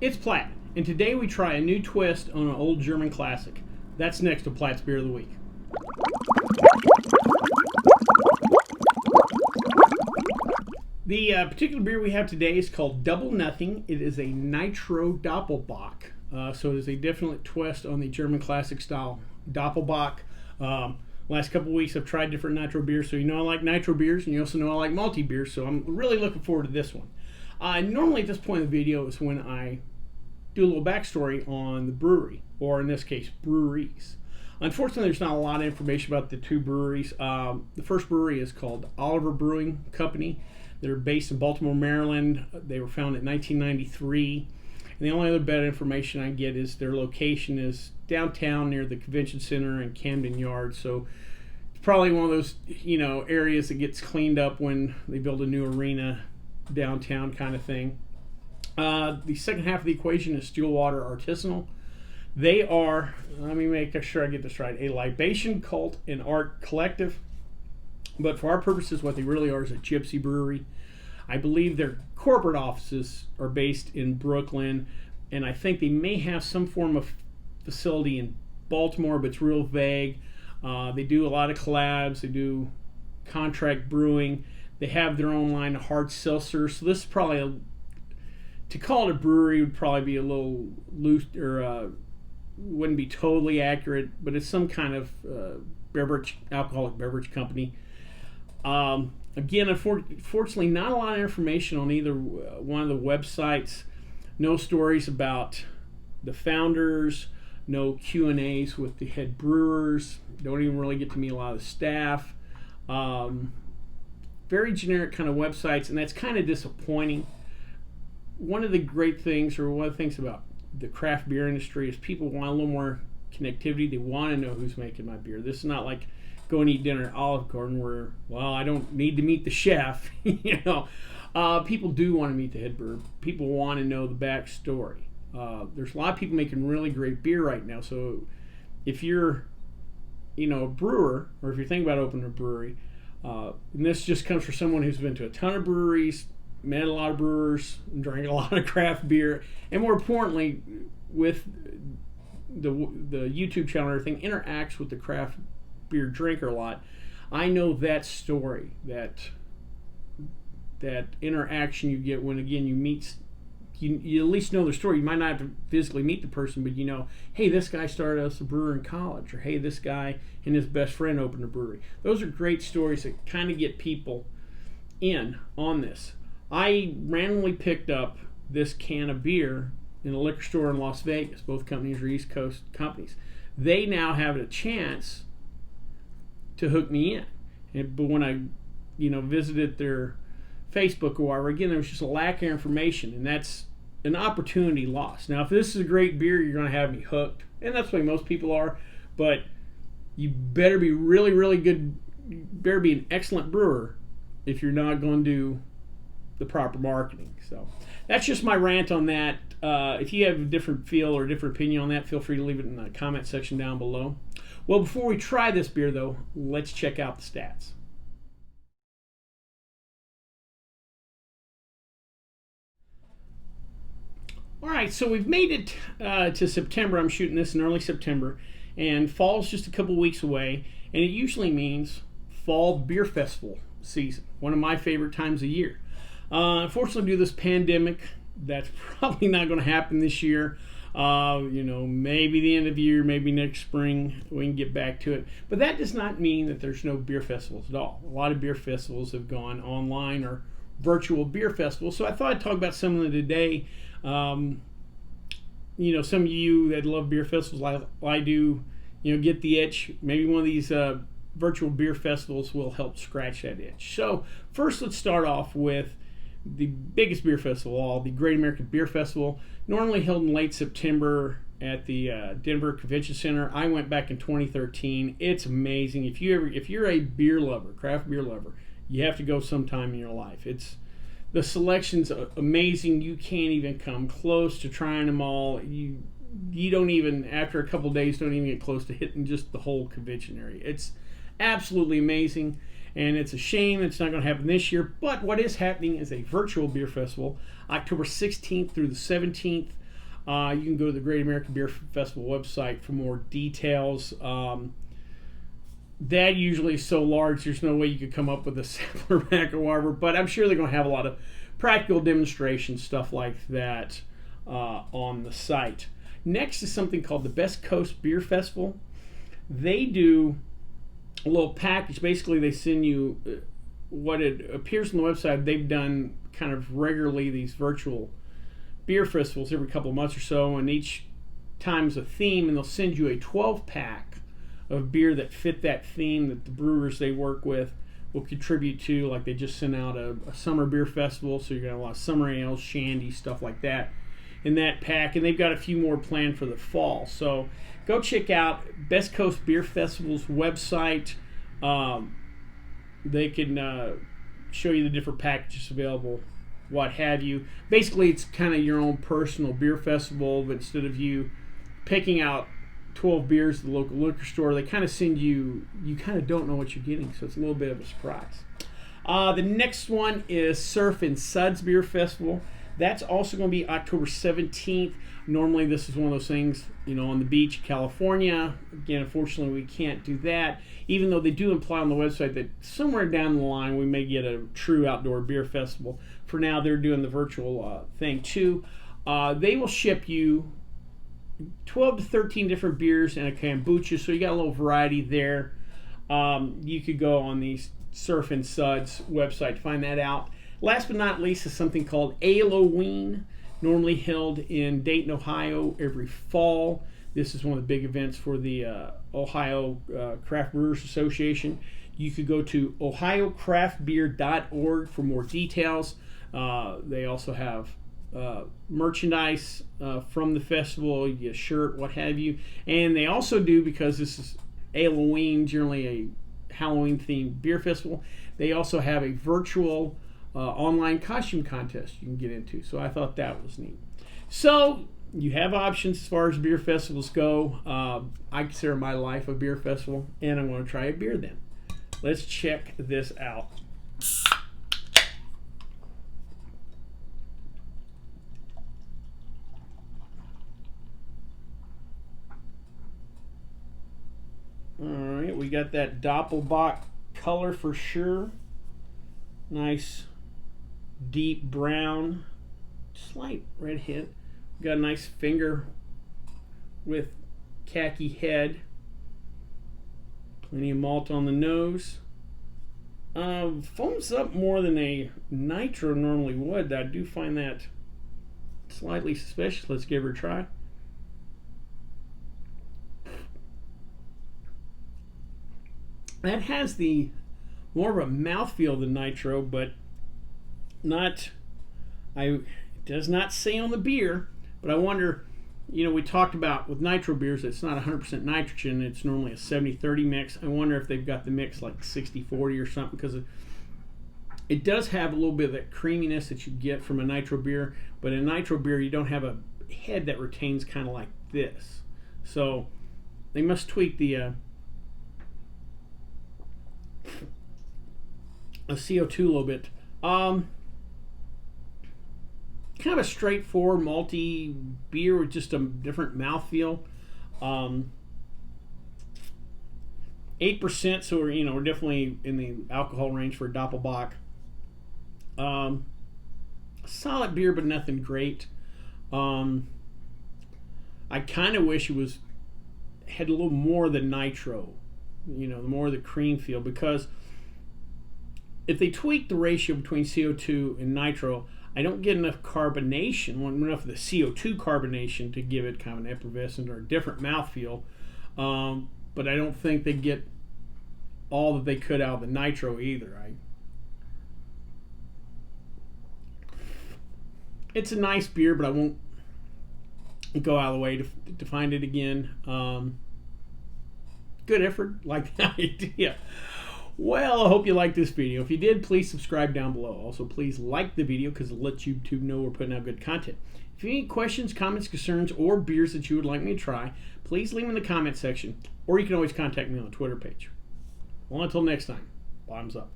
It's Platt, and today we try a new twist on an old German classic. That's next to Platt's Beer of the Week. The particular beer we have today is called Double Nothing. It is a Nitro Dopplebock, so it is a definite twist on the German classic style Doppelbock. Last couple weeks I've tried different nitro beers, so you know I like nitro beers, and you also know I like malty beers, so I'm really looking forward to this one. Normally at this point in the video is when I do a little backstory on the brewery, or in this case, breweries. Unfortunately, there's not a lot of information about the two breweries. The first brewery is called Oliver Brewing Company. They're based in Baltimore, Maryland. They were founded in 1993. And the only other bit of information I get is their location is downtown near the convention center and Camden Yards. So it's probably one of those, areas that gets cleaned up when they build a new arena downtown kind of thing. The second half of the equation is Stillwater Artisanal. They are, let me make sure I get this right, a libation cult and art collective. But for our purposes, what they really are is a gypsy brewery. I believe their corporate offices are based in Brooklyn, and I think they may have some form of facility in Baltimore, but it's real vague. They do a lot of collabs. They do contract brewing. They have their own line of hard seltzer. So this is probably to call it a brewery would probably be a little loose, or wouldn't be totally accurate, but it's some kind of alcoholic beverage company. Again, unfortunately, not a lot of information on either one of the websites. No stories about the founders, no Q&As with the head brewers. Don't even really get to meet a lot of the staff. Very generic kind of websites, and that's kind of disappointing. One of the great things, or one of the things about the craft beer industry, is people want a little more connectivity. They want to know who's making my beer. This is not like go and eat dinner at Olive Garden where, well, I don't need to meet the chef. People do want to meet the head brewer. People want to know the backstory. There's a lot of people making really great beer right now. So if you're, a brewer, or if you're thinking about opening a brewery, and this just comes from someone who's been to a ton of breweries, met a lot of brewers, drank a lot of craft beer, and more importantly, with the YouTube channel and everything, interacts with the craft beer drinker a lot. I know that story, that interaction you get when, again, you meet, you at least know their story. You might not have to physically meet the person, but hey, this guy started as a brewer in college, or hey, this guy and his best friend opened a brewery. Those are great stories that kind of get people in on this. I randomly picked up this can of beer in a liquor store in Las Vegas. Both companies are East Coast companies. They now have a chance to hook me in. But when I, visited their Facebook or whatever, again, there was just a lack of information, and that's an opportunity lost. Now, if this is a great beer, you're going to have me hooked, and that's the way most people are, but you better be really, really good, you better be an excellent brewer if you're not going to do the proper marketing. So that's just my rant on that. If you have a different feel or a different opinion on that, feel free to leave it in the comment section down below. Well, before we try this beer, though, let's check out the stats. All right, so we've made it to September. I'm shooting this in early September, and fall's just a couple weeks away, and it usually means fall beer festival season, one of my favorite times of year. Unfortunately, due to this pandemic, that's probably not going to happen this year. Maybe the end of the year, maybe next spring, we can get back to it. But that does not mean that there's no beer festivals at all. A lot of beer festivals have gone online or virtual beer festivals. So I thought I'd talk about some of them today. Some of you that love beer festivals, I do, get the itch. Maybe one of these virtual beer festivals will help scratch that itch. So first, let's start off with the biggest beer festival of all, the Great American Beer Festival, normally held in late September at the Denver Convention Center. I went back in 2013. It's amazing. If you're a beer lover, craft beer lover, you have to go sometime in your life. The selection's amazing. You can't even come close to trying them all. You don't even, after a couple days, don't even get close to hitting just the whole convention area. It's absolutely amazing. And it's a shame it's not going to happen this year. But what is happening is a virtual beer festival, October 16th through the 17th. You can go to the Great American Beer Festival website for more details. That usually is so large, there's no way you could come up with a sampler pack or whatever, but I'm sure they're going to have a lot of practical demonstrations, stuff like that, on the site. Next is something called the Best Coast Beer Festival. They do a little package. Basically, they send you what it appears on the website. They've done kind of regularly these virtual beer festivals every couple of months or so, and each time's a theme, and they'll send you a 12-pack of beer that fit that theme that the brewers they work with will contribute to. Like they just sent out a summer beer festival, so you're going to have a lot of summer ales, shandy, stuff like that in that pack, and they've got a few more planned for the fall. So go check out Best Coast Beer Festival's website. They can show you the different packages available, what have you. Basically, it's kind of your own personal beer festival, but instead of you picking out 12 beers at the local liquor store, they kind of send you kind of don't know what you're getting, so it's a little bit of a surprise. The next one is Surf and Suds Beer Festival. That's also going to be October 17th. Normally this is one of those things, on the beach, California. Again, unfortunately we can't do that, even though they do imply on the website that somewhere down the line we may get a true outdoor beer festival. For now, they're doing the virtual thing too. They will ship you 12 to 13 different beers and a kombucha, so you got a little variety there. You could go on the Surf and Suds website to find that out. Last but not least is something called Halloween, normally held in Dayton, Ohio every fall. This is one of the big events for the Ohio Craft Brewers Association. You could go to ohiocraftbeer.org for more details. They also have merchandise from the festival, a shirt, what have you. And they also do, because this is Halloween, generally a Halloween-themed beer festival, they also have a virtual online costume contest you can get into. So I thought that was neat. So you have options as far as beer festivals go. I consider my life a beer festival, and I'm going to try a beer then. Let's check this out. Alright, we got that Dopplebock color for sure. Nice deep brown, slight red hint. Got a nice finger with khaki head. Plenty of malt on the nose. Foams up more than a nitro normally would. I do find that slightly suspicious. Let's give her a try. That has the more of a mouthfeel than nitro, but not. It does not say on the beer, but I wonder. We talked about with nitro beers, it's not 100% nitrogen. It's normally a 70-30 mix. I wonder if they've got the mix like 60-40 or something, because it does have a little bit of that creaminess that you get from a nitro beer, but in nitro beer you don't have a head that retains kind of like this. So they must tweak the CO2 a little bit. Kind of a straightforward malty beer with just a different mouthfeel. 8%, so we're definitely in the alcohol range for a Dopplebock. Solid beer, but nothing great. I kind of wish it had a little more of the nitro, the more of the cream feel, because if they tweak the ratio between CO2 and nitro, I don't get enough carbonation, enough of the CO2 carbonation to give it kind of an effervescent or a different mouthfeel. But I don't think they get all that they could out of the nitro either. It's a nice beer, but I won't go out of the way to find it again. Good effort, like the idea. Well, I hope you liked this video. If you did, please subscribe down below. Also, please like the video because it lets YouTube know we're putting out good content. If you have any questions, comments, concerns, or beers that you would like me to try, please leave them in the comment section, or you can always contact me on the Twitter page. Well, until next time, bottoms up.